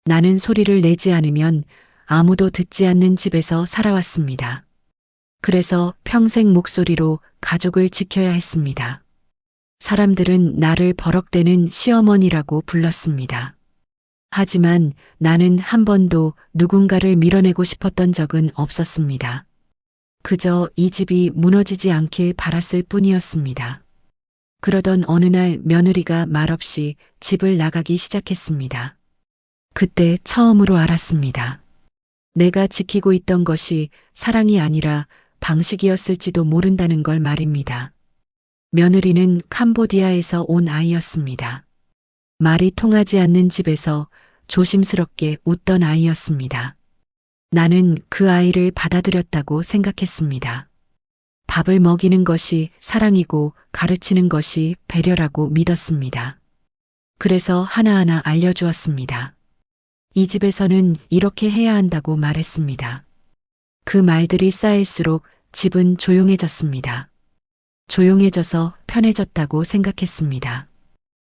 나는 소리를 내지 않으면 아무도 듣지 않는 집에서 살아왔습니다. 그래서 평생 목소리로 가족을 지켜야 했습니다. 사람들은 나를 버럭대는 시어머니라고 불렀습니다. 하지만 나는 한 번도 누군가를 밀어내고 싶었던 적은 없었습니다. 그저 이 집이 무너지지 않길 바랐을 뿐이었습니다. 그러던 어느 날 며느리가 말없이 집을 나가기 시작했습니다. 그때 처음으로 알았습니다. 내가 지키고 있던 것이 사랑이 아니라 방식이었을지도 모른다는 걸 말입니다. 며느리는 캄보디아에서 온 아이였습니다. 말이 통하지 않는 집에서 조심스럽게 웃던 아이였습니다. 나는 그 아이를 받아들였다고 생각했습니다. 밥을 먹이는 것이 사랑이고 가르치는 것이 배려라고 믿었습니다. 그래서 하나하나 알려주었습니다. 이 집에서는 이렇게 해야 한다고 말했습니다. 그 말들이 쌓일수록 집은 조용해졌습니다. 조용해져서 편해졌다고 생각했습니다.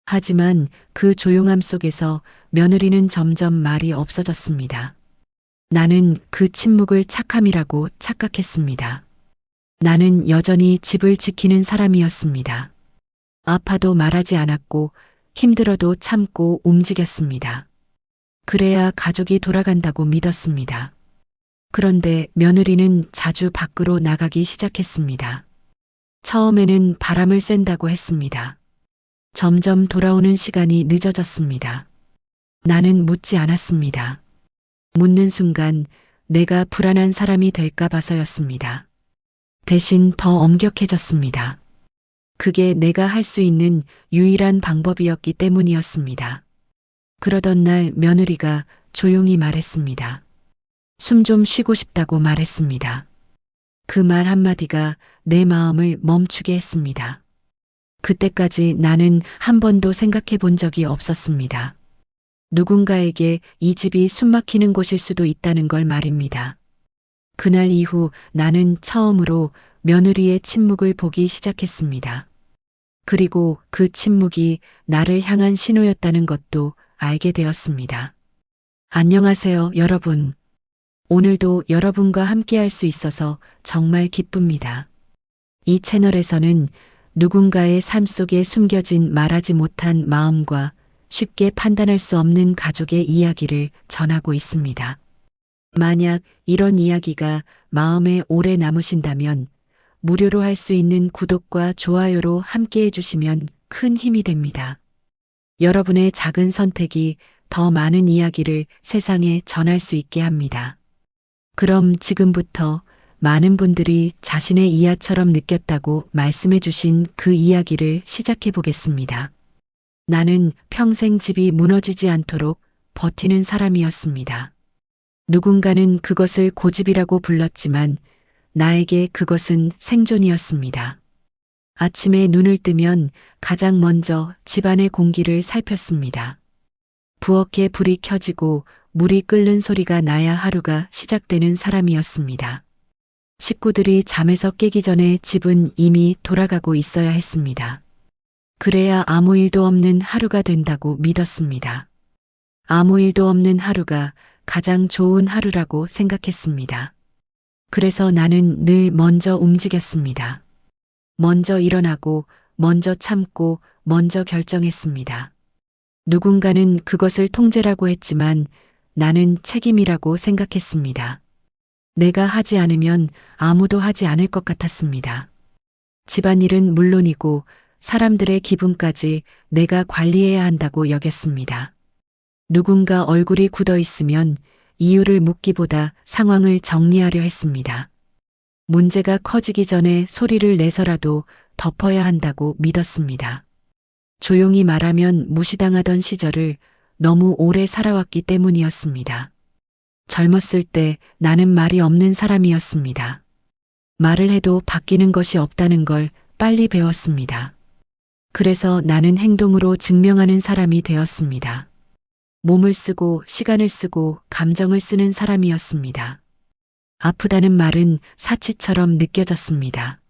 하지만 그 조용함 속에서 며느리는 점점 말이 없어졌습니다. 나는 그 침묵을 착함이라고 착각했습니다. 나는 여전히 집을 지키는 사람이었습니다. 아파도 말하지 않았고 힘들어도 참고 움직였습니다. 그래야 가족이 돌아간다고 믿었습니다. 그런데 며느리는 자주 밖으로 나가기 시작했습니다. 처음에는 바람을 쐰다고 했습니다. 점점 돌아오는 시간이 늦어졌습니다. 나는 묻지 않았습니다. 묻는 순간 내가 불안한 사람이 될까 봐서였습니다. 대신 더 엄격해졌습니다. 그게 내가 할 수 있는 유일한 방법이었기 때문이었습니다. 그러던 날 며느리가 조용히 말했습니다. 숨 좀 쉬고 싶다고 말했습니다. 그 말 한마디가 내 마음을 멈추게 했습니다. 그때까지 나는 한 번도 생각해 본 적이 없었습니다. 누군가에게 이 집이 숨막히는 곳일 수도 있다는 걸 말입니다. 그날 이후 나는 처음으로 며느리의 침묵을 보기 시작했습니다. 그리고 그 침묵이 나를 향한 신호였다는 것도 알게 되었습니다. 안녕하세요, 여러분. 오늘도 여러분과 함께할 수 있어서 정말 기쁩니다. 이 채널에서는 누군가의 삶 속에 숨겨진 말하지 못한 마음과 쉽게 판단할 수 없는 가족의 이야기를 전하고 있습니다. 만약 이런 이야기가 마음에 오래 남으신다면 무료로 할 수 있는 구독과 좋아요로 함께 해주시면 큰 힘이 됩니다. 여러분의 작은 선택이 더 많은 이야기를 세상에 전할 수 있게 합니다. 그럼 지금부터 많은 분들이 자신의 이야처럼 느꼈다고 말씀해 주신 그 이야기를 시작해 보겠습니다. 나는 평생 집이 무너지지 않도록 버티는 사람이었습니다. 누군가는 그것을 고집이라고 불렀지만 나에게 그것은 생존이었습니다. 아침에 눈을 뜨면 가장 먼저 집안의 공기를 살폈습니다. 부엌에 불이 켜지고 물이 끓는 소리가 나야 하루가 시작되는 사람이었습니다. 식구들이 잠에서 깨기 전에 집은 이미 돌아가고 있어야 했습니다. 그래야 아무 일도 없는 하루가 된다고 믿었습니다. 아무 일도 없는 하루가 가장 좋은 하루라고 생각했습니다. 그래서 나는 늘 먼저 움직였습니다. 먼저 일어나고, 먼저 참고, 먼저 결정했습니다. 누군가는 그것을 통제라고 했지만 나는 책임이라고 생각했습니다. 내가 하지 않으면 아무도 하지 않을 것 같았습니다. 집안일은 물론이고 사람들의 기분까지 내가 관리해야 한다고 여겼습니다. 누군가 얼굴이 굳어 있으면 이유를 묻기보다 상황을 정리하려 했습니다. 문제가 커지기 전에 소리를 내서라도 덮어야 한다고 믿었습니다. 조용히 말하면 무시당하던 시절을 너무 오래 살아왔기 때문이었습니다. 젊었을 때 나는 말이 없는 사람이었습니다. 말을 해도 바뀌는 것이 없다는 걸 빨리 배웠습니다. 그래서 나는 행동으로 증명하는 사람이 되었습니다. 몸을 쓰고 시간을 쓰고 감정을 쓰는 사람이었습니다. 아프다는 말은 사치처럼 느껴졌습니다.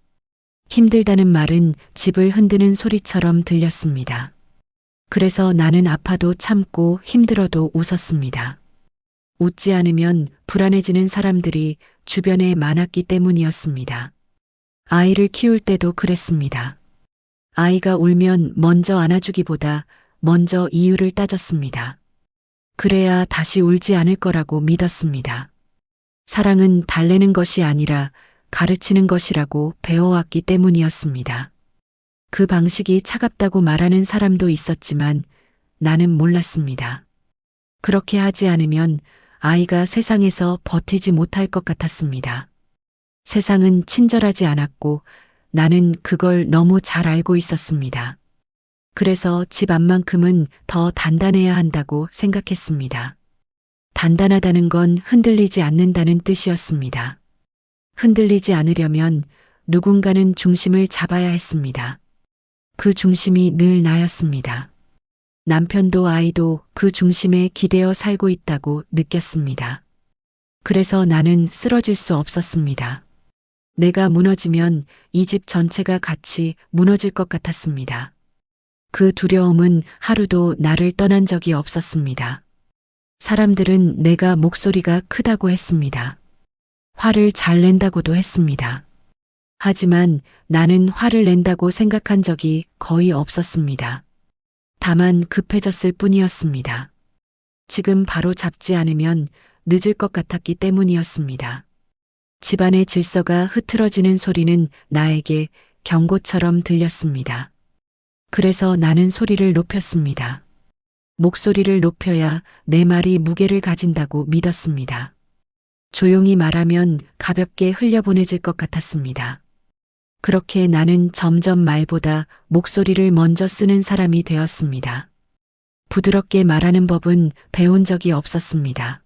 힘들다는 말은 집을 흔드는 소리처럼 들렸습니다. 그래서 나는 아파도 참고 힘들어도 웃었습니다. 웃지 않으면 불안해지는 사람들이 주변에 많았기 때문이었습니다. 아이를 키울 때도 그랬습니다. 아이가 울면 먼저 안아주기보다 먼저 이유를 따졌습니다. 그래야 다시 울지 않을 거라고 믿었습니다. 사랑은 달래는 것이 아니라 가르치는 것이라고 배워왔기 때문이었습니다. 그 방식이 차갑다고 말하는 사람도 있었지만 나는 몰랐습니다. 그렇게 하지 않으면 아이가 세상에서 버티지 못할 것 같았습니다. 세상은 친절하지 않았고 나는 그걸 너무 잘 알고 있었습니다. 그래서 집 안만큼은 더 단단해야 한다고 생각했습니다. 단단하다는 건 흔들리지 않는다는 뜻이었습니다. 흔들리지 않으려면 누군가는 중심을 잡아야 했습니다. 그 중심이 늘 나였습니다. 남편도 아이도 그 중심에 기대어 살고 있다고 느꼈습니다. 그래서 나는 쓰러질 수 없었습니다. 내가 무너지면 이 집 전체가 같이 무너질 것 같았습니다. 그 두려움은 하루도 나를 떠난 적이 없었습니다. 사람들은 내가 목소리가 크다고 했습니다. 화를 잘 낸다고도 했습니다. 하지만 나는 화를 낸다고 생각한 적이 거의 없었습니다. 다만 급해졌을 뿐이었습니다. 지금 바로 잡지 않으면 늦을 것 같았기 때문이었습니다. 집안의 질서가 흐트러지는 소리는 나에게 경고처럼 들렸습니다. 그래서 나는 소리를 높였습니다. 목소리를 높여야 내 말이 무게를 가진다고 믿었습니다. 조용히 말하면 가볍게 흘려보내질 것 같았습니다. 그렇게 나는 점점 말보다 목소리를 먼저 쓰는 사람이 되었습니다. 부드럽게 말하는 법은 배운 적이 없었습니다.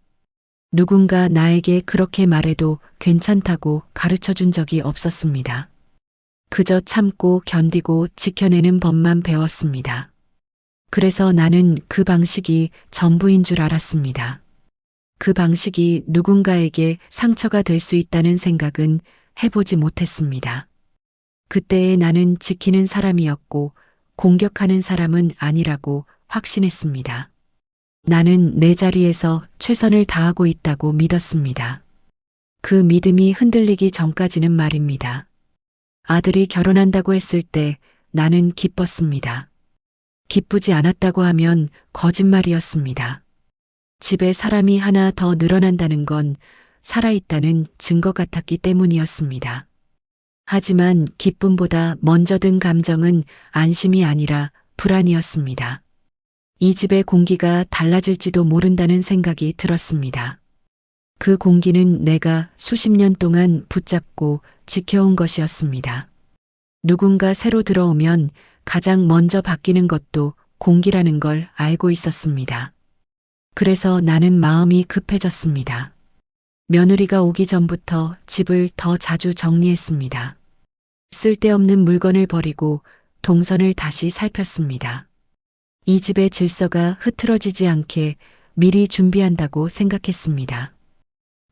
누군가 나에게 그렇게 말해도 괜찮다고 가르쳐 준 적이 없었습니다. 그저 참고 견디고 지켜내는 법만 배웠습니다. 그래서 나는 그 방식이 전부인 줄 알았습니다. 그 방식이 누군가에게 상처가 될 수 있다는 생각은 해보지 못했습니다. 그때의 나는 지키는 사람이었고 공격하는 사람은 아니라고 확신했습니다. 나는 내 자리에서 최선을 다하고 있다고 믿었습니다. 그 믿음이 흔들리기 전까지는 말입니다. 아들이 결혼한다고 했을 때 나는 기뻤습니다. 기쁘지 않았다고 하면 거짓말이었습니다. 집에 사람이 하나 더 늘어난다는 건 살아있다는 증거 같았기 때문이었습니다. 하지만 기쁨보다 먼저 든 감정은 안심이 아니라 불안이었습니다. 이 집의 공기가 달라질지도 모른다는 생각이 들었습니다. 그 공기는 내가 수십 년 동안 붙잡고 지켜온 것이었습니다. 누군가 새로 들어오면 가장 먼저 바뀌는 것도 공기라는 걸 알고 있었습니다. 그래서 나는 마음이 급해졌습니다. 며느리가 오기 전부터 집을 더 자주 정리했습니다. 쓸데없는 물건을 버리고 동선을 다시 살폈습니다. 이 집의 질서가 흐트러지지 않게 미리 준비한다고 생각했습니다.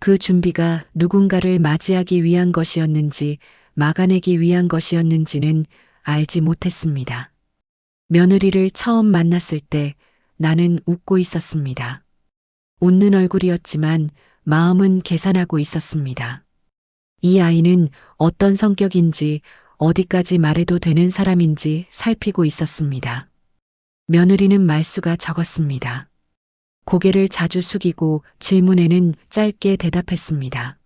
그 준비가 누군가를 맞이하기 위한 것이었는지 막아내기 위한 것이었는지는 알지 못했습니다. 며느리를 처음 만났을 때 나는 웃고 있었습니다. 웃는 얼굴이었지만 마음은 계산하고 있었습니다. 이 아이는 어떤 성격인지 어디까지 말해도 되는 사람인지 살피고 있었습니다. 며느리는 말수가 적었습니다. 고개를 자주 숙이고 질문에는 짧게 대답했습니다.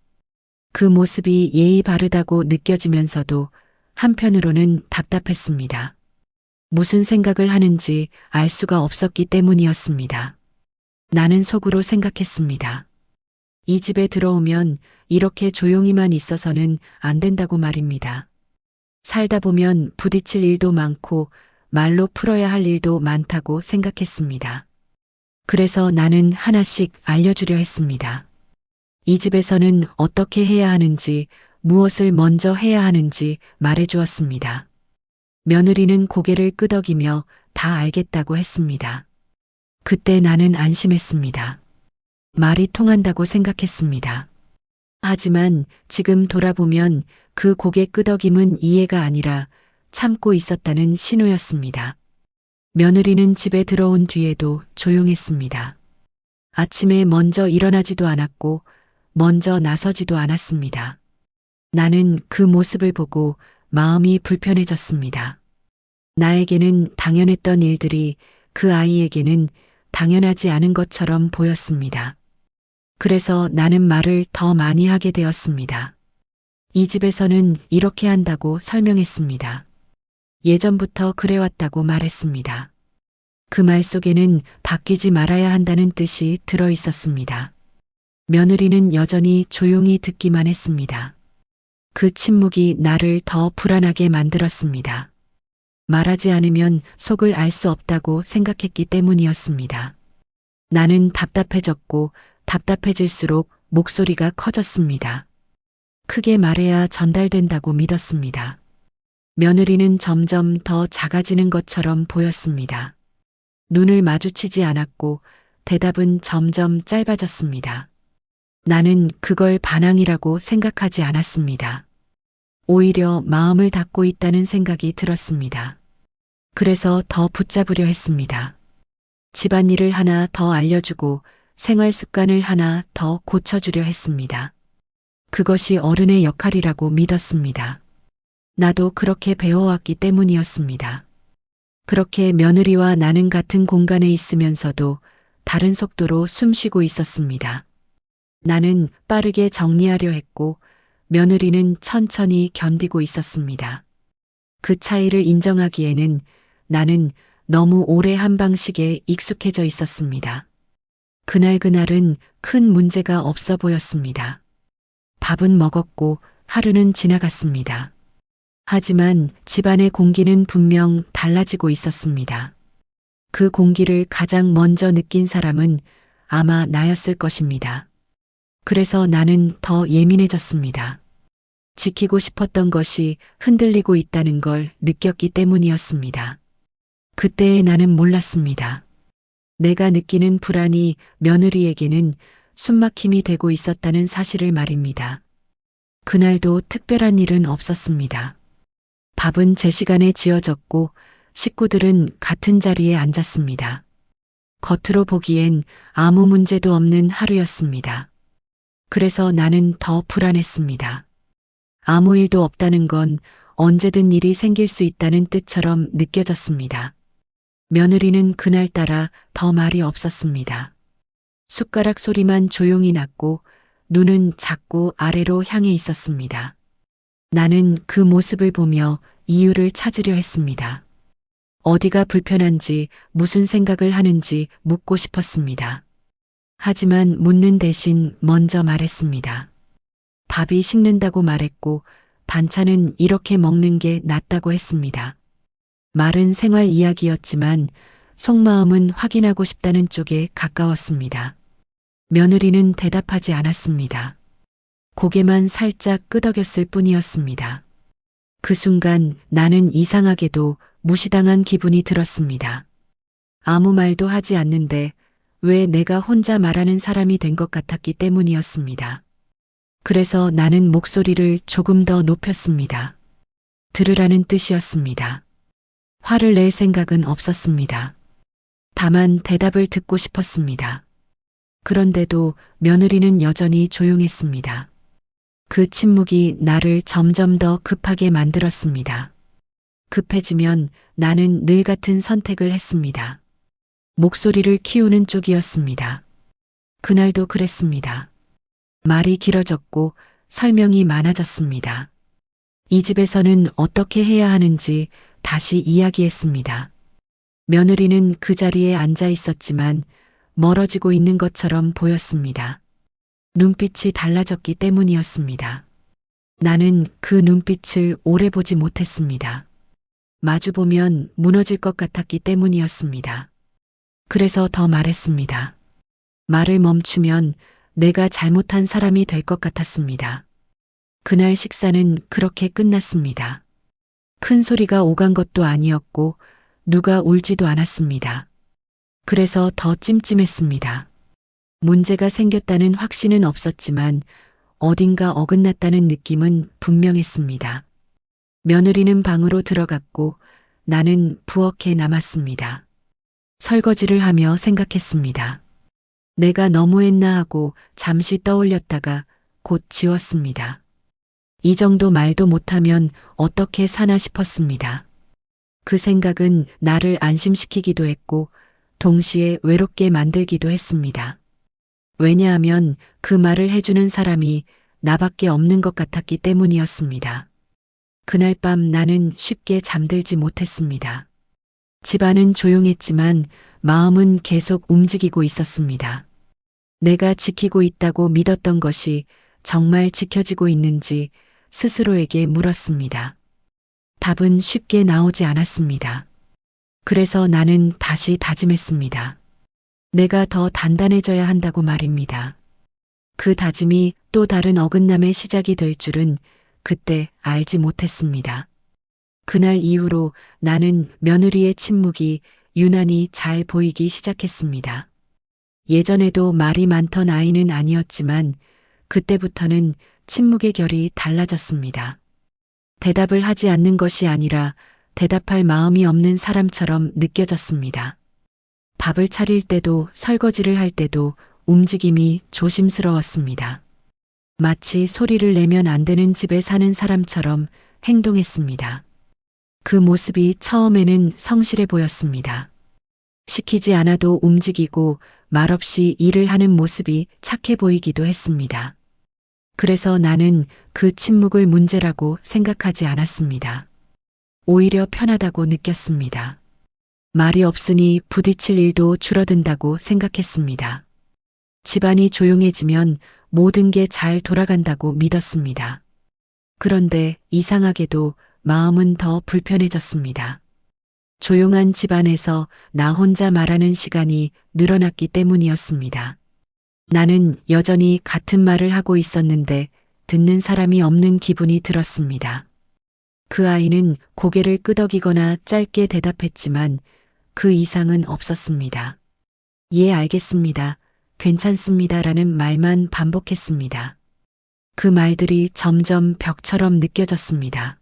그 모습이 예의 바르다고 느껴지면서도 한편으로는 답답했습니다. 무슨 생각을 하는지 알 수가 없었기 때문이었습니다. 나는 속으로 생각했습니다. 이 집에 들어오면 이렇게 조용히만 있어서는 안 된다고 말입니다. 살다 보면 부딪힐 일도 많고 말로 풀어야 할 일도 많다고 생각했습니다. 그래서 나는 하나씩 알려주려 했습니다. 이 집에서는 어떻게 해야 하는지, 무엇을 먼저 해야 하는지 말해주었습니다. 며느리는 고개를 끄덕이며 다 알겠다고 했습니다. 그때 나는 안심했습니다. 말이 통한다고 생각했습니다. 하지만 지금 돌아보면 그 고개 끄덕임은 이해가 아니라 참고 있었다는 신호였습니다. 며느리는 집에 들어온 뒤에도 조용했습니다. 아침에 먼저 일어나지도 않았고 먼저 나서지도 않았습니다. 나는 그 모습을 보고 마음이 불편해졌습니다. 나에게는 당연했던 일들이 그 아이에게는 당연하지 않은 것처럼 보였습니다. 그래서 나는 말을 더 많이 하게 되었습니다. 이 집에서는 이렇게 한다고 설명했습니다. 예전부터 그래왔다고 말했습니다. 그 말 속에는 바뀌지 말아야 한다는 뜻이 들어 있었습니다. 며느리는 여전히 조용히 듣기만 했습니다. 그 침묵이 나를 더 불안하게 만들었습니다. 말하지 않으면 속을 알 수 없다고 생각했기 때문이었습니다. 나는 답답해졌고 답답해질수록 목소리가 커졌습니다. 크게 말해야 전달된다고 믿었습니다. 며느리는 점점 더 작아지는 것처럼 보였습니다. 눈을 마주치지 않았고 대답은 점점 짧아졌습니다. 나는 그걸 반항이라고 생각하지 않았습니다. 오히려 마음을 닫고 있다는 생각이 들었습니다. 그래서 더 붙잡으려 했습니다. 집안일을 하나 더 알려주고 생활 습관을 하나 더 고쳐주려 했습니다. 그것이 어른의 역할이라고 믿었습니다. 나도 그렇게 배워왔기 때문이었습니다. 그렇게 며느리와 나는 같은 공간에 있으면서도 다른 속도로 숨쉬고 있었습니다. 나는 빠르게 정리하려 했고 며느리는 천천히 견디고 있었습니다. 그 차이를 인정하기에는 나는 너무 오래 한 방식에 익숙해져 있었습니다. 그날은 큰 문제가 없어 보였습니다. 밥은 먹었고 하루는 지나갔습니다. 하지만 집안의 공기는 분명 달라지고 있었습니다. 그 공기를 가장 먼저 느낀 사람은 아마 나였을 것입니다. 그래서 나는 더 예민해졌습니다. 지키고 싶었던 것이 흔들리고 있다는 걸 느꼈기 때문이었습니다. 그때의 나는 몰랐습니다. 내가 느끼는 불안이 며느리에게는 숨막힘이 되고 있었다는 사실을 말입니다. 그날도 특별한 일은 없었습니다. 밥은 제 시간에 지어졌고 식구들은 같은 자리에 앉았습니다. 겉으로 보기엔 아무 문제도 없는 하루였습니다. 그래서 나는 더 불안했습니다. 아무 일도 없다는 건 언제든 일이 생길 수 있다는 뜻처럼 느껴졌습니다. 며느리는 그날따라 더 말이 없었습니다. 숟가락 소리만 조용히 났고 눈은 자꾸 아래로 향해 있었습니다. 나는 그 모습을 보며 이유를 찾으려 했습니다. 어디가 불편한지 무슨 생각을 하는지 묻고 싶었습니다. 하지만 묻는 대신 먼저 말했습니다. 밥이 식는다고 말했고 반찬은 이렇게 먹는 게 낫다고 했습니다. 말은 생활 이야기였지만 속마음은 확인하고 싶다는 쪽에 가까웠습니다. 며느리는 대답하지 않았습니다. 고개만 살짝 끄덕였을 뿐이었습니다. 그 순간 나는 이상하게도 무시당한 기분이 들었습니다. 아무 말도 하지 않는데 왜 내가 혼자 말하는 사람이 된 것 같았기 때문이었습니다. 그래서 나는 목소리를 조금 더 높였습니다. 들으라는 뜻이었습니다. 화를 낼 생각은 없었습니다. 다만 대답을 듣고 싶었습니다. 그런데도 며느리는 여전히 조용했습니다. 그 침묵이 나를 점점 더 급하게 만들었습니다. 급해지면 나는 늘 같은 선택을 했습니다. 목소리를 키우는 쪽이었습니다. 그날도 그랬습니다. 말이 길어졌고 설명이 많아졌습니다. 이 집에서는 어떻게 해야 하는지 다시 이야기했습니다. 며느리는 그 자리에 앉아 있었지만 멀어지고 있는 것처럼 보였습니다. 눈빛이 달라졌기 때문이었습니다. 나는 그 눈빛을 오래 보지 못했습니다. 마주보면 무너질 것 같았기 때문이었습니다. 그래서 더 말했습니다. 말을 멈추면 내가 잘못한 사람이 될 것 같았습니다. 그날 식사는 그렇게 끝났습니다. 큰 소리가 오간 것도 아니었고 누가 울지도 않았습니다. 그래서 더 찜찜했습니다. 문제가 생겼다는 확신은 없었지만 어딘가 어긋났다는 느낌은 분명했습니다. 며느리는 방으로 들어갔고 나는 부엌에 남았습니다. 설거지를 하며 생각했습니다. 내가 너무했나 하고 잠시 떠올렸다가 곧 지웠습니다. 이 정도 말도 못하면 어떻게 사나 싶었습니다. 그 생각은 나를 안심시키기도 했고 동시에 외롭게 만들기도 했습니다. 왜냐하면 그 말을 해주는 사람이 나밖에 없는 것 같았기 때문이었습니다. 그날 밤 나는 쉽게 잠들지 못했습니다. 집안은 조용했지만 마음은 계속 움직이고 있었습니다. 내가 지키고 있다고 믿었던 것이 정말 지켜지고 있는지 스스로에게 물었습니다. 답은 쉽게 나오지 않았습니다. 그래서 나는 다시 다짐했습니다. 내가 더 단단해져야 한다고 말입니다. 그 다짐이 또 다른 어긋남의 시작이 될 줄은 그때 알지 못했습니다. 그날 이후로 나는 며느리의 침묵이 유난히 잘 보이기 시작했습니다. 예전에도 말이 많던 아이는 아니었지만 그때부터는 침묵의 결이 달라졌습니다. 대답을 하지 않는 것이 아니라 대답할 마음이 없는 사람처럼 느껴졌습니다. 밥을 차릴 때도 설거지를 할 때도 움직임이 조심스러웠습니다. 마치 소리를 내면 안 되는 집에 사는 사람처럼 행동했습니다. 그 모습이 처음에는 성실해 보였습니다. 시키지 않아도 움직이고 말없이 일을 하는 모습이 착해 보이기도 했습니다. 그래서 나는 그 침묵을 문제라고 생각하지 않았습니다. 오히려 편하다고 느꼈습니다. 말이 없으니 부딪힐 일도 줄어든다고 생각했습니다. 집안이 조용해지면 모든 게 잘 돌아간다고 믿었습니다. 그런데 이상하게도 마음은 더 불편해졌습니다. 조용한 집안에서 나 혼자 말하는 시간이 늘어났기 때문이었습니다. 나는 여전히 같은 말을 하고 있었는데 듣는 사람이 없는 기분이 들었습니다. 그 아이는 고개를 끄덕이거나 짧게 대답했지만 그 이상은 없었습니다. 예, 알겠습니다. 괜찮습니다. 라는 말만 반복했습니다. 그 말들이 점점 벽처럼 느껴졌습니다.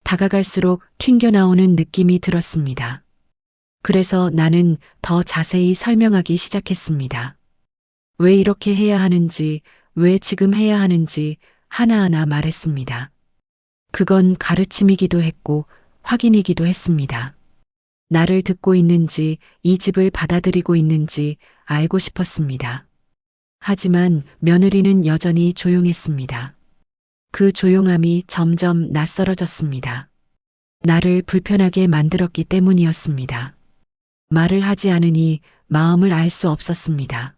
다가갈수록 튕겨나오는 느낌이 들었습니다. 그래서 나는 더 자세히 설명하기 시작했습니다. 왜 이렇게 해야 하는지, 왜 지금 해야 하는지 하나하나 말했습니다. 그건 가르침이기도 했고 확인이기도 했습니다. 나를 듣고 있는지, 이 집을 받아들이고 있는지 알고 싶었습니다. 하지만 며느리는 여전히 조용했습니다. 그 조용함이 점점 낯설어졌습니다. 나를 불편하게 만들었기 때문이었습니다. 말을 하지 않으니 마음을 알 수 없었습니다.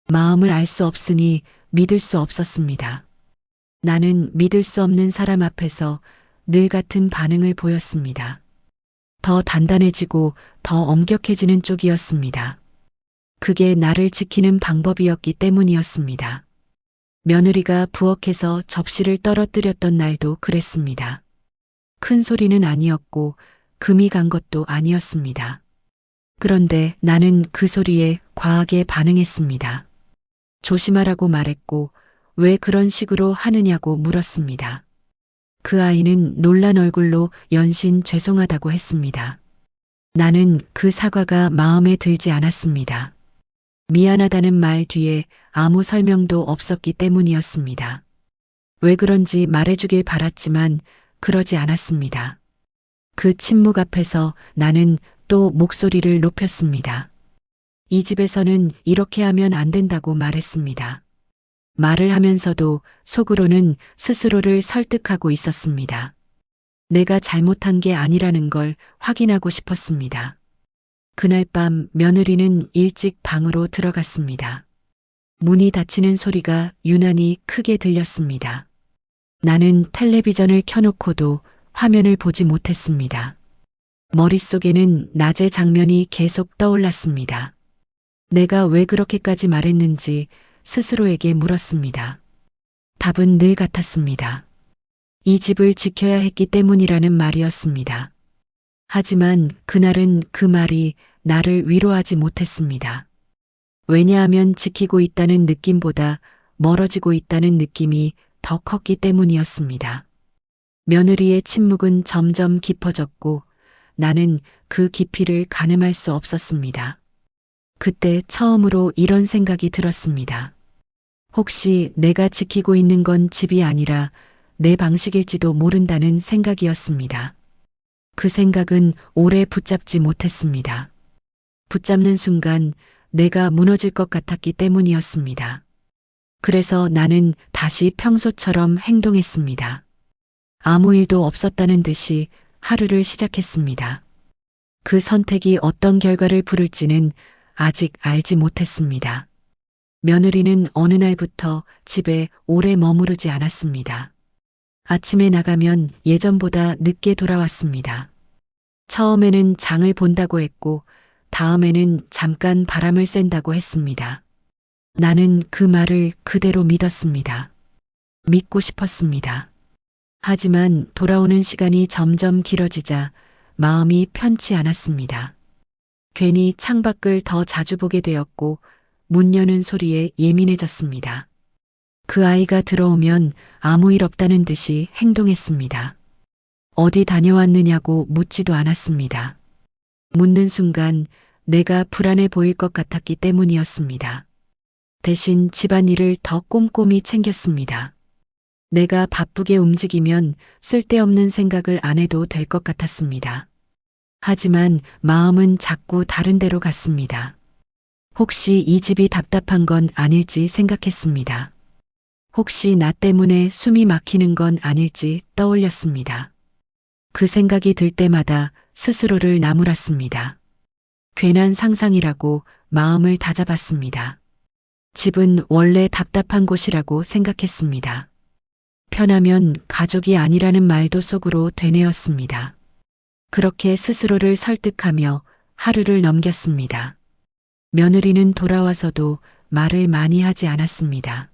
마음을 알 수 없으니 믿을 수 없었습니다. 나는 믿을 수 없는 사람 앞에서 늘 같은 반응을 보였습니다. 더 단단해지고 더 엄격해지는 쪽이었습니다. 그게 나를 지키는 방법이었기 때문이었습니다. 며느리가 부엌에서 접시를 떨어뜨렸던 날도 그랬습니다. 큰 소리는 아니었고 금이 간 것도 아니었습니다. 그런데 나는 그 소리에 과하게 반응했습니다. 조심하라고 말했고 왜 그런 식으로 하느냐고 물었습니다. 그 아이는 놀란 얼굴로 연신 죄송하다고 했습니다. 나는 그 사과가 마음에 들지 않았습니다. 미안하다는 말 뒤에 아무 설명도 없었기 때문이었습니다. 왜 그런지 말해주길 바랐지만 그러지 않았습니다. 그 침묵 앞에서 나는 또 목소리를 높였습니다. 이 집에서는 이렇게 하면 안 된다고 말했습니다. 말을 하면서도 속으로는 스스로를 설득하고 있었습니다. 내가 잘못한 게 아니라는 걸 확인하고 싶었습니다. 그날 밤 며느리는 일찍 방으로 들어갔습니다. 문이 닫히는 소리가 유난히 크게 들렸습니다. 나는 텔레비전을 켜놓고도 화면을 보지 못했습니다. 머릿속에는 낮의 장면이 계속 떠올랐습니다. 내가 왜 그렇게까지 말했는지 스스로에게 물었습니다. 답은 늘 같았습니다. 이 집을 지켜야 했기 때문이라는 말이었습니다. 하지만 그날은 그 말이 나를 위로하지 못했습니다. 왜냐하면 지키고 있다는 느낌보다 멀어지고 있다는 느낌이 더 컸기 때문이었습니다. 며느리의 침묵은 점점 깊어졌고 나는 그 깊이를 가늠할 수 없었습니다. 그때 처음으로 이런 생각이 들었습니다. 혹시 내가 지키고 있는 건 집이 아니라 내 방식일지도 모른다는 생각이었습니다. 그 생각은 오래 붙잡지 못했습니다. 붙잡는 순간 내가 무너질 것 같았기 때문이었습니다. 그래서 나는 다시 평소처럼 행동했습니다. 아무 일도 없었다는 듯이 하루를 시작했습니다. 그 선택이 어떤 결과를 부를지는 아직 알지 못했습니다. 며느리는 어느 날부터 집에 오래 머무르지 않았습니다. 아침에 나가면 예전보다 늦게 돌아왔습니다. 처음에는 장을 본다고 했고, 다음에는 잠깐 바람을 쐰다고 했습니다. 나는 그 말을 그대로 믿었습니다. 믿고 싶었습니다. 하지만 돌아오는 시간이 점점 길어지자 마음이 편치 않았습니다. 괜히 창밖을 더 자주 보게 되었고 문 여는 소리에 예민해졌습니다. 그 아이가 들어오면 아무 일 없다는 듯이 행동했습니다. 어디 다녀왔느냐고 묻지도 않았습니다. 묻는 순간 내가 불안해 보일 것 같았기 때문이었습니다. 대신 집안일을 더 꼼꼼히 챙겼습니다. 내가 바쁘게 움직이면 쓸데없는 생각을 안 해도 될 것 같았습니다. 하지만 마음은 자꾸 다른 데로 갔습니다. 혹시 이 집이 답답한 건 아닐지 생각했습니다. 혹시 나 때문에 숨이 막히는 건 아닐지 떠올렸습니다. 그 생각이 들 때마다 스스로를 나무랐습니다. 괜한 상상이라고 마음을 다잡았습니다. 집은 원래 답답한 곳이라고 생각했습니다. 편하면 가족이 아니라는 말도 속으로 되뇌었습니다. 그렇게 스스로를 설득하며 하루를 넘겼습니다. 며느리는 돌아와서도 말을 많이 하지 않았습니다.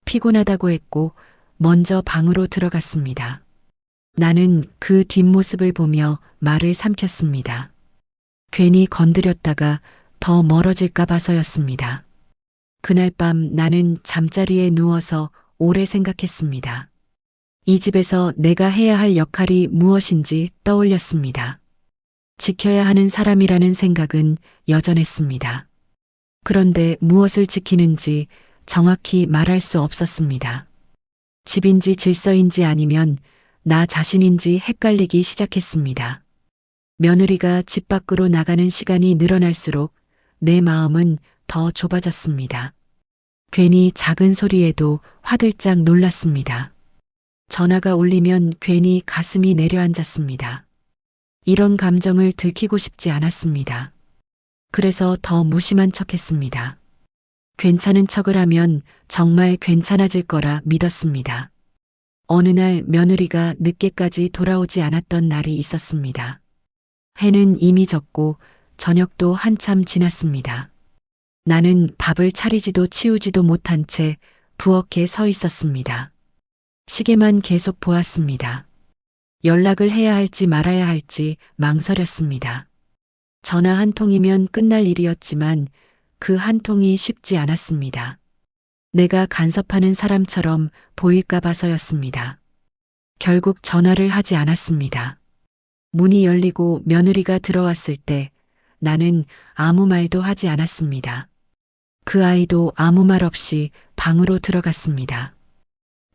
피곤하다고 했고 먼저 방으로 들어갔습니다. 나는 그 뒷모습을 보며 말을 삼켰습니다. 괜히 건드렸다가 더 멀어질까 봐서였습니다. 그날 밤 나는 잠자리에 누워서 오래 생각했습니다. 이 집에서 내가 해야 할 역할이 무엇인지 떠올렸습니다. 지켜야 하는 사람이라는 생각은 여전했습니다. 그런데 무엇을 지키는지 정확히 말할 수 없었습니다. 집인지 질서인지 아니면 나 자신인지 헷갈리기 시작했습니다. 며느리가 집 밖으로 나가는 시간이 늘어날수록 내 마음은 더 좁아졌습니다. 괜히 작은 소리에도 화들짝 놀랐습니다. 전화가 울리면 괜히 가슴이 내려앉았습니다. 이런 감정을 들키고 싶지 않았습니다. 그래서 더 무심한 척했습니다. 괜찮은 척을 하면 정말 괜찮아질 거라 믿었습니다. 어느 날 며느리가 늦게까지 돌아오지 않았던 날이 있었습니다. 해는 이미 졌고 저녁도 한참 지났습니다. 나는 밥을 차리지도 치우지도 못한 채 부엌에 서 있었습니다. 시계만 계속 보았습니다. 연락을 해야 할지 말아야 할지 망설였습니다. 전화 한 통이면 끝날 일이었지만 그 한 통이 쉽지 않았습니다. 내가 간섭하는 사람처럼 보일까 봐서였습니다. 결국 전화를 하지 않았습니다. 문이 열리고 며느리가 들어왔을 때 나는 아무 말도 하지 않았습니다. 그 아이도 아무 말 없이 방으로 들어갔습니다.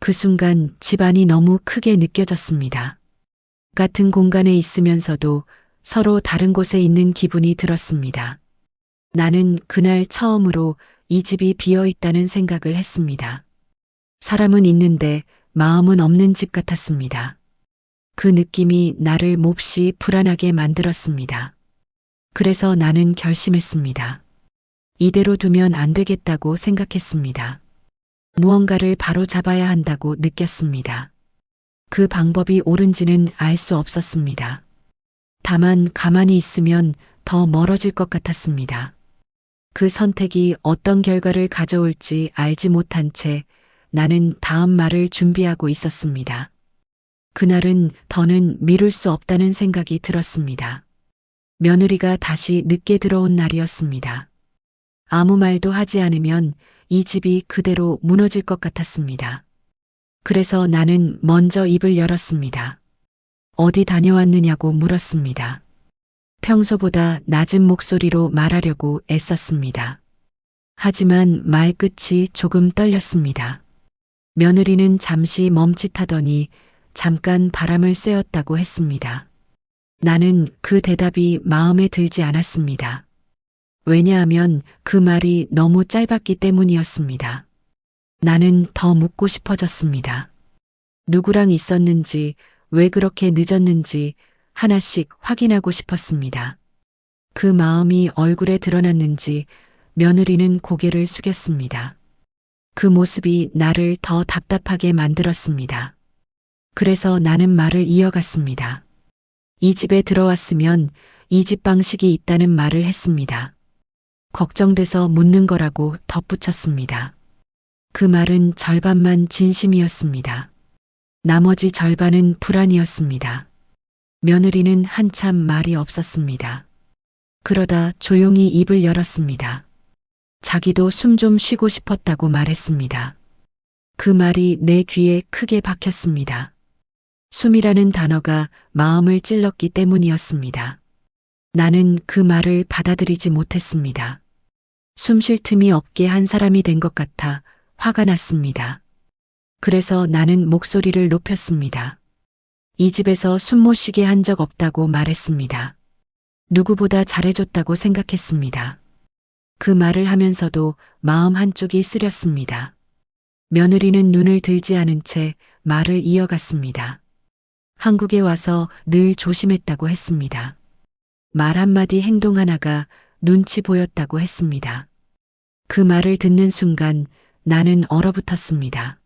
그 순간 집안이 너무 크게 느껴졌습니다. 같은 공간에 있으면서도 서로 다른 곳에 있는 기분이 들었습니다. 나는 그날 처음으로 이 집이 비어 있다는 생각을 했습니다. 사람은 있는데 마음은 없는 집 같았습니다. 그 느낌이 나를 몹시 불안하게 만들었습니다. 그래서 나는 결심했습니다. 이대로 두면 안 되겠다고 생각했습니다. 무언가를 바로 잡아야 한다고 느꼈습니다. 그 방법이 옳은지는 알 수 없었습니다. 다만 가만히 있으면 더 멀어질 것 같았습니다. 그 선택이 어떤 결과를 가져올지 알지 못한 채 나는 다음 말을 준비하고 있었습니다. 그날은 더는 미룰 수 없다는 생각이 들었습니다. 며느리가 다시 늦게 들어온 날이었습니다. 아무 말도 하지 않으면 이 집이 그대로 무너질 것 같았습니다. 그래서 나는 먼저 입을 열었습니다. 어디 다녀왔느냐고 물었습니다. 평소보다 낮은 목소리로 말하려고 애썼습니다. 하지만 말끝이 조금 떨렸습니다. 며느리는 잠시 멈칫하더니 잠깐 바람을 쐬었다고 했습니다. 나는 그 대답이 마음에 들지 않았습니다. 왜냐하면 그 말이 너무 짧았기 때문이었습니다. 나는 더 묻고 싶어졌습니다. 누구랑 있었는지, 왜 그렇게 늦었는지 하나씩 확인하고 싶었습니다. 그 마음이 얼굴에 드러났는지 며느리는 고개를 숙였습니다. 그 모습이 나를 더 답답하게 만들었습니다. 그래서 나는 말을 이어갔습니다. 이 집에 들어왔으면 이 집 방식이 있다는 말을 했습니다. 걱정돼서 묻는 거라고 덧붙였습니다. 그 말은 절반만 진심이었습니다. 나머지 절반은 불안이었습니다. 며느리는 한참 말이 없었습니다. 그러다 조용히 입을 열었습니다. 자기도 숨 좀 쉬고 싶었다고 말했습니다. 그 말이 내 귀에 크게 박혔습니다. 숨이라는 단어가 마음을 찔렀기 때문이었습니다. 나는 그 말을 받아들이지 못했습니다. 숨 쉴 틈이 없게 한 사람이 된 것 같아 화가 났습니다. 그래서 나는 목소리를 높였습니다. 이 집에서 숨 못 쉬게 한 적 없다고 말했습니다. 누구보다 잘해줬다고 생각했습니다. 그 말을 하면서도 마음 한쪽이 쓰렸습니다. 며느리는 눈을 들지 않은 채 말을 이어갔습니다. 한국에 와서 늘 조심했다고 했습니다. 말 한마디 행동 하나가 눈치 보였다고 했습니다. 그 말을 듣는 순간 나는 얼어붙었습니다.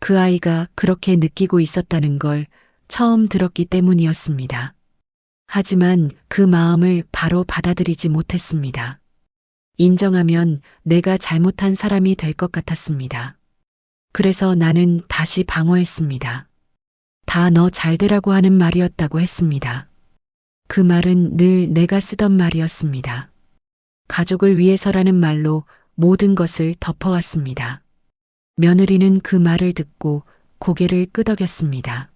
그 아이가 그렇게 느끼고 있었다는 걸 처음 들었기 때문이었습니다. 하지만 그 마음을 바로 받아들이지 못했습니다. 인정하면 내가 잘못한 사람이 될 것 같았습니다. 그래서 나는 다시 방어했습니다. 다 너 잘되라고 하는 말이었다고 했습니다. 그 말은 늘 내가 쓰던 말이었습니다. 가족을 위해서라는 말로 모든 것을 덮어왔습니다. 며느리는 그 말을 듣고 고개를 끄덕였습니다.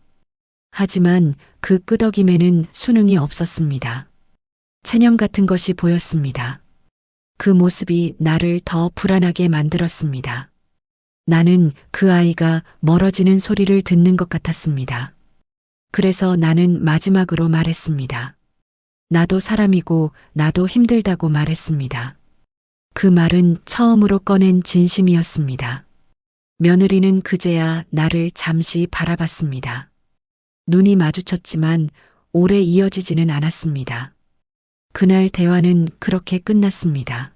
하지만 그 끄덕임에는 순응이 없었습니다. 체념 같은 것이 보였습니다. 그 모습이 나를 더 불안하게 만들었습니다. 나는 그 아이가 멀어지는 소리를 듣는 것 같았습니다. 그래서 나는 마지막으로 말했습니다. 나도 사람이고 나도 힘들다고 말했습니다. 그 말은 처음으로 꺼낸 진심이었습니다. 며느리는 그제야 나를 잠시 바라봤습니다. 눈이 마주쳤지만 오래 이어지지는 않았습니다. 그날 대화는 그렇게 끝났습니다.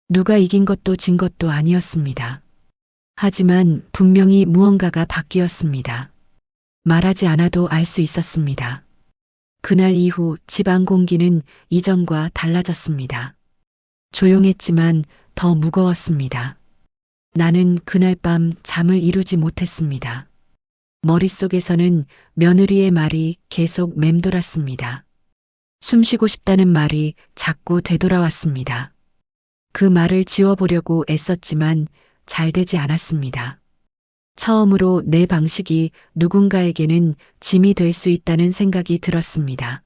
누가 이긴 것도 진 것도 아니었습니다. 하지만 분명히 무언가가 바뀌었습니다. 말하지 않아도 알 수 있었습니다. 그날 이후 집안 공기는 이전과 달라졌습니다. 조용했지만 더 무거웠습니다. 나는 그날 밤 잠을 이루지 못했습니다. 머릿속에서는 며느리의 말이 계속 맴돌았습니다. 숨쉬고 싶다는 말이 자꾸 되돌아왔습니다. 그 말을 지워보려고 애썼지만 잘 되지 않았습니다. 처음으로 내 방식이 누군가에게는 짐이 될 수 있다는 생각이 들었습니다.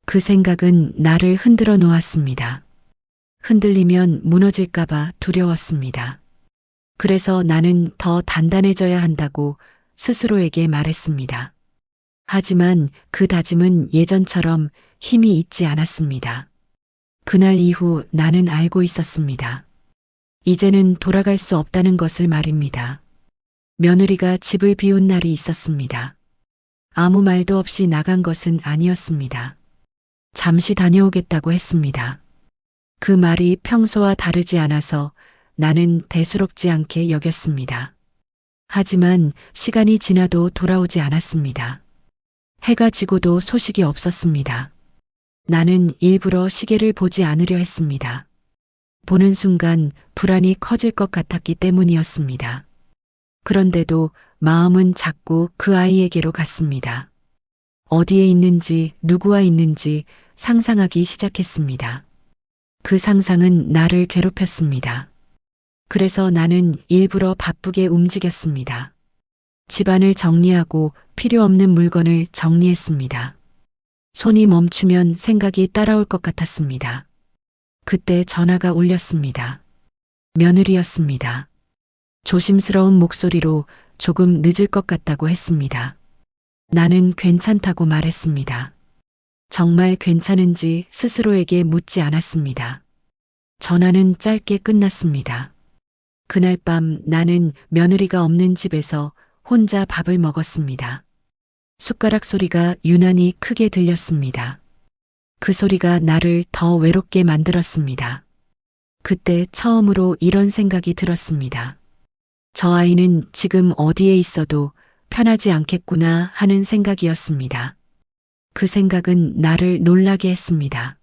그 생각은 나를 흔들어 놓았습니다. 흔들리면 무너질까봐 두려웠습니다. 그래서 나는 더 단단해져야 한다고 스스로에게 말했습니다. 하지만 그 다짐은 예전처럼 힘이 있지 않았습니다. 그날 이후 나는 알고 있었습니다. 이제는 돌아갈 수 없다는 것을 말입니다. 며느리가 집을 비운 날이 있었습니다. 아무 말도 없이 나간 것은 아니었습니다. 잠시 다녀오겠다고 했습니다. 그 말이 평소와 다르지 않아서 나는 대수롭지 않게 여겼습니다. 하지만 시간이 지나도 돌아오지 않았습니다. 해가 지고도 소식이 없었습니다. 나는 일부러 시계를 보지 않으려 했습니다. 보는 순간 불안이 커질 것 같았기 때문이었습니다. 그런데도 마음은 자꾸 그 아이에게로 갔습니다. 어디에 있는지 누구와 있는지 상상하기 시작했습니다. 그 상상은 나를 괴롭혔습니다. 그래서 나는 일부러 바쁘게 움직였습니다. 집안을 정리하고 필요 없는 물건을 정리했습니다. 손이 멈추면 생각이 따라올 것 같았습니다. 그때 전화가 울렸습니다. 며느리였습니다. 조심스러운 목소리로 조금 늦을 것 같다고 했습니다. 나는 괜찮다고 말했습니다. 정말 괜찮은지 스스로에게 묻지 않았습니다. 전화는 짧게 끝났습니다. 그날 밤 나는 며느리가 없는 집에서 혼자 밥을 먹었습니다. 숟가락 소리가 유난히 크게 들렸습니다. 그 소리가 나를 더 외롭게 만들었습니다. 그때 처음으로 이런 생각이 들었습니다. 저 아이는 지금 어디에 있어도 편하지 않겠구나 하는 생각이었습니다. 그 생각은 나를 놀라게 했습니다.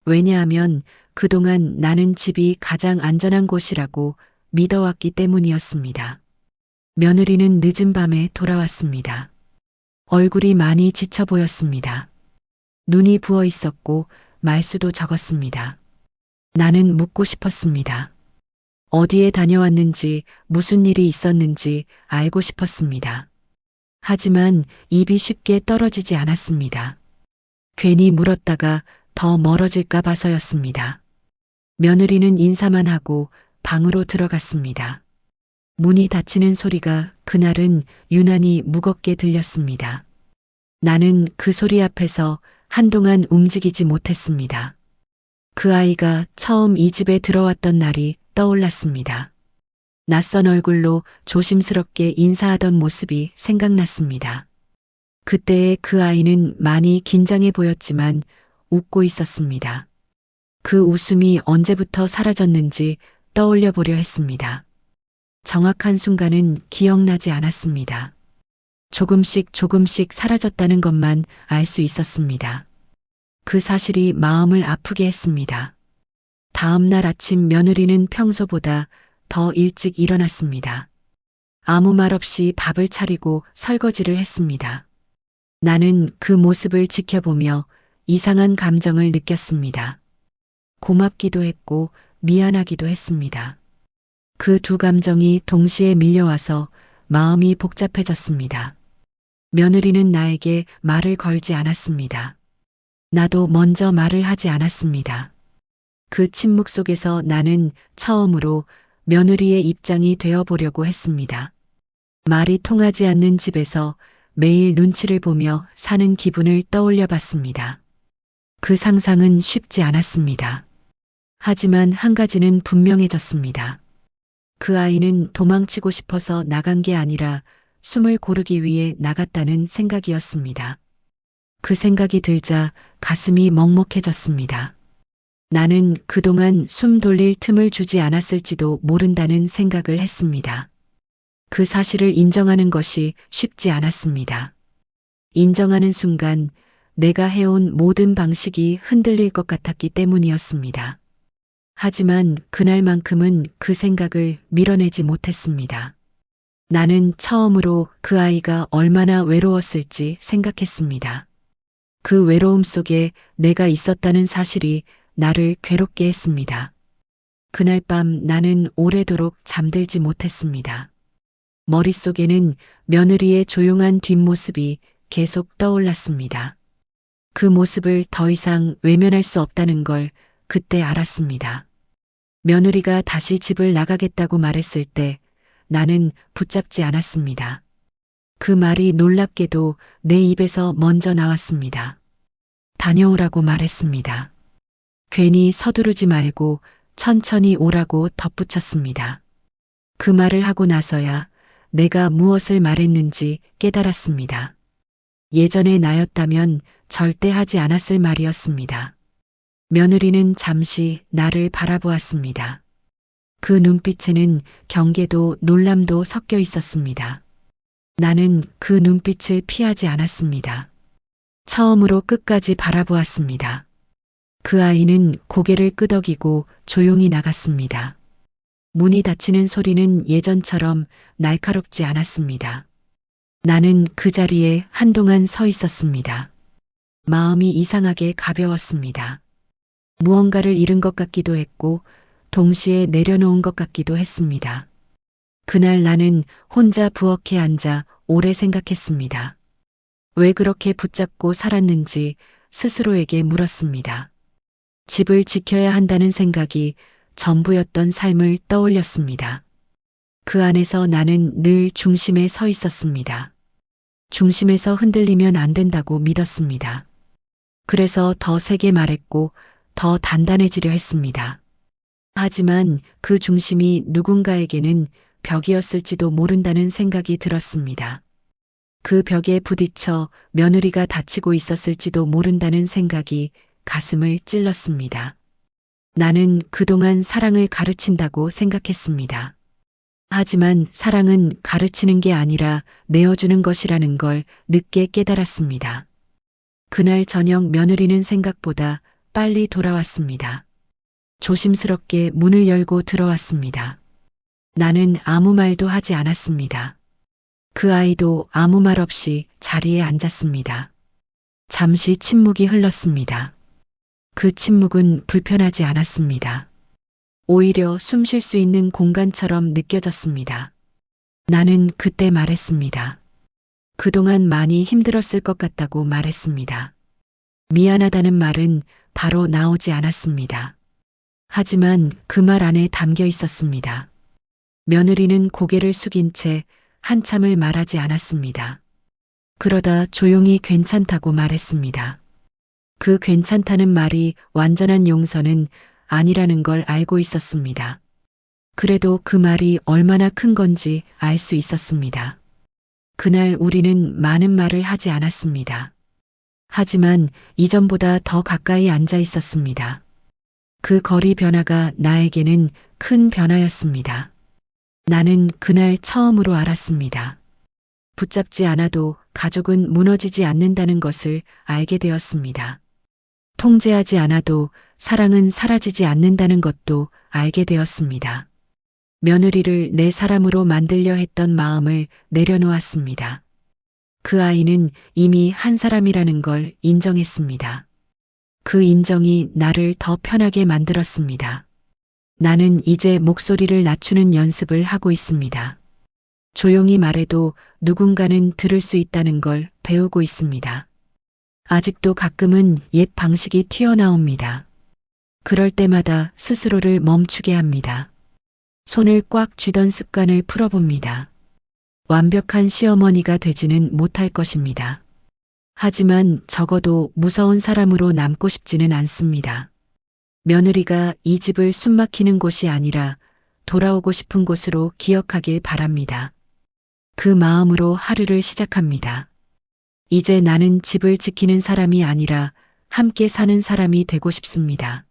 왜냐하면 그동안 나는 집이 가장 안전한 곳이라고 믿어왔기 때문이었습니다. 며느리는 늦은 밤에 돌아왔습니다. 얼굴이 많이 지쳐 보였습니다. 눈이 부어 있었고 말수도 적었습니다. 나는 묻고 싶었습니다. 어디에 다녀왔는지 무슨 일이 있었는지 알고 싶었습니다. 하지만 입이 쉽게 떨어지지 않았습니다. 괜히 물었다가 더 멀어질까 봐서였습니다. 며느리는 인사만 하고 방으로 들어갔습니다. 문이 닫히는 소리가 그날은 유난히 무겁게 들렸습니다. 나는 그 소리 앞에서 한동안 움직이지 못했습니다. 그 아이가 처음 이 집에 들어왔던 날이 떠올랐습니다. 낯선 얼굴로 조심스럽게 인사하던 모습이 생각났습니다. 그때의 그 아이는 많이 긴장해 보였지만 웃고 있었습니다. 그 웃음이 언제부터 사라졌는지 떠올려 보려 했습니다. 정확한 순간은 기억나지 않았습니다. 조금씩 사라졌다는 것만 알 수 있었습니다. 그 사실이 마음을 아프게 했습니다. 다음 날 아침 며느리는 평소보다 더 일찍 일어났습니다. 아무 말 없이 밥을 차리고 설거지를 했습니다. 나는 그 모습을 지켜보며 이상한 감정을 느꼈습니다. 고맙기도 했고 미안하기도 했습니다. 그 두 감정이 동시에 밀려와서 마음이 복잡해졌습니다. 며느리는 나에게 말을 걸지 않았습니다. 나도 먼저 말을 하지 않았습니다. 그 침묵 속에서 나는 처음으로 며느리의 입장이 되어 보려고 했습니다. 말이 통하지 않는 집에서 매일 눈치를 보며 사는 기분을 떠올려 봤습니다. 그 상상은 쉽지 않았습니다. 하지만 한 가지는 분명해졌습니다. 그 아이는 도망치고 싶어서 나간 게 아니라 숨을 고르기 위해 나갔다는 생각이었습니다. 그 생각이 들자 가슴이 먹먹해졌습니다. 나는 그동안 숨 돌릴 틈을 주지 않았을지도 모른다는 생각을 했습니다. 그 사실을 인정하는 것이 쉽지 않았습니다. 인정하는 순간 내가 해온 모든 방식이 흔들릴 것 같았기 때문이었습니다. 하지만 그날만큼은 그 생각을 밀어내지 못했습니다. 나는 처음으로 그 아이가 얼마나 외로웠을지 생각했습니다. 그 외로움 속에 내가 있었다는 사실이 나를 괴롭게 했습니다. 그날 밤 나는 오래도록 잠들지 못했습니다. 머릿속에는 며느리의 조용한 뒷모습이 계속 떠올랐습니다. 그 모습을 더 이상 외면할 수 없다는 걸 그때 알았습니다. 며느리가 다시 집을 나가겠다고 말했을 때 나는 붙잡지 않았습니다. 그 말이 놀랍게도 내 입에서 먼저 나왔습니다. 다녀오라고 말했습니다. 괜히 서두르지 말고 천천히 오라고 덧붙였습니다. 그 말을 하고 나서야 내가 무엇을 말했는지 깨달았습니다. 예전의 나였다면 절대 하지 않았을 말이었습니다. 며느리는 잠시 나를 바라보았습니다. 그 눈빛에는 경계도 놀람도 섞여 있었습니다. 나는 그 눈빛을 피하지 않았습니다. 처음으로 끝까지 바라보았습니다. 그 아이는 고개를 끄덕이고 조용히 나갔습니다. 문이 닫히는 소리는 예전처럼 날카롭지 않았습니다. 나는 그 자리에 한동안 서 있었습니다. 마음이 이상하게 가벼웠습니다. 무언가를 잃은 것 같기도 했고 동시에 내려놓은 것 같기도 했습니다. 그날 나는 혼자 부엌에 앉아 오래 생각했습니다. 왜 그렇게 붙잡고 살았는지 스스로에게 물었습니다. 집을 지켜야 한다는 생각이 전부였던 삶을 떠올렸습니다. 그 안에서 나는 늘 중심에 서 있었습니다. 중심에서 흔들리면 안 된다고 믿었습니다. 그래서 더 세게 말했고 더 단단해지려 했습니다. 하지만 그 중심이 누군가에게는 벽이었을지도 모른다는 생각이 들었습니다. 그 벽에 부딪혀 며느리가 다치고 있었을지도 모른다는 생각이 가슴을 찔렀습니다. 나는 그동안 사랑을 가르친다고 생각했습니다. 하지만 사랑은 가르치는 게 아니라 내어주는 것이라는 걸 늦게 깨달았습니다. 그날 저녁 며느리는 생각보다 빨리 돌아왔습니다. 조심스럽게 문을 열고 들어왔습니다. 나는 아무 말도 하지 않았습니다. 그 아이도 아무 말 없이 자리에 앉았습니다. 잠시 침묵이 흘렀습니다. 그 침묵은 불편하지 않았습니다. 오히려 숨 쉴 수 있는 공간처럼 느껴졌습니다. 나는 그때 말했습니다. 그동안 많이 힘들었을 것 같다고 말했습니다. 미안하다는 말은 바로 나오지 않았습니다. 하지만 그 말 안에 담겨 있었습니다. 며느리는 고개를 숙인 채 한참을 말하지 않았습니다. 그러다 조용히 괜찮다고 말했습니다. 그 괜찮다는 말이 완전한 용서는 아니라는 걸 알고 있었습니다. 그래도 그 말이 얼마나 큰 건지 알 수 있었습니다. 그날 우리는 많은 말을 하지 않았습니다. 하지만 이전보다 더 가까이 앉아 있었습니다. 그 거리 변화가 나에게는 큰 변화였습니다. 나는 그날 처음으로 알았습니다. 붙잡지 않아도 가족은 무너지지 않는다는 것을 알게 되었습니다. 통제하지 않아도 사랑은 사라지지 않는다는 것도 알게 되었습니다. 며느리를 내 사람으로 만들려 했던 마음을 내려놓았습니다. 그 아이는 이미 한 사람이라는 걸 인정했습니다. 그 인정이 나를 더 편하게 만들었습니다. 나는 이제 목소리를 낮추는 연습을 하고 있습니다. 조용히 말해도 누군가는 들을 수 있다는 걸 배우고 있습니다. 아직도 가끔은 옛 방식이 튀어나옵니다. 그럴 때마다 스스로를 멈추게 합니다. 손을 꽉 쥐던 습관을 풀어봅니다. 완벽한 시어머니가 되지는 못할 것입니다. 하지만 적어도 무서운 사람으로 남고 싶지는 않습니다. 며느리가 이 집을 숨막히는 곳이 아니라 돌아오고 싶은 곳으로 기억하길 바랍니다. 그 마음으로 하루를 시작합니다. 이제 나는 집을 지키는 사람이 아니라 함께 사는 사람이 되고 싶습니다.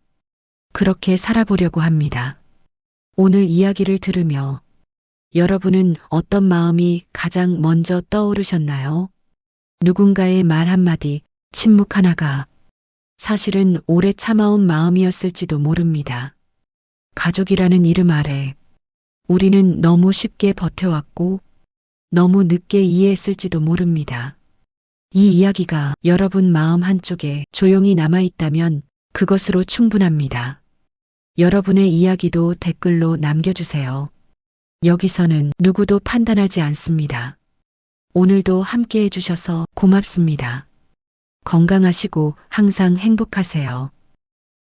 그렇게 살아보려고 합니다. 오늘 이야기를 들으며 여러분은 어떤 마음이 가장 먼저 떠오르셨나요? 누군가의 말 한마디, 침묵 하나가 사실은 오래 참아온 마음이었을지도 모릅니다. 가족이라는 이름 아래 우리는 너무 쉽게 버텨왔고 너무 늦게 이해했을지도 모릅니다. 이 이야기가 여러분 마음 한쪽에 조용히 남아있다면 그것으로 충분합니다. 여러분의 이야기도 댓글로 남겨주세요. 여기서는 누구도 판단하지 않습니다. 오늘도 함께 해주셔서 고맙습니다. 건강하시고 항상 행복하세요.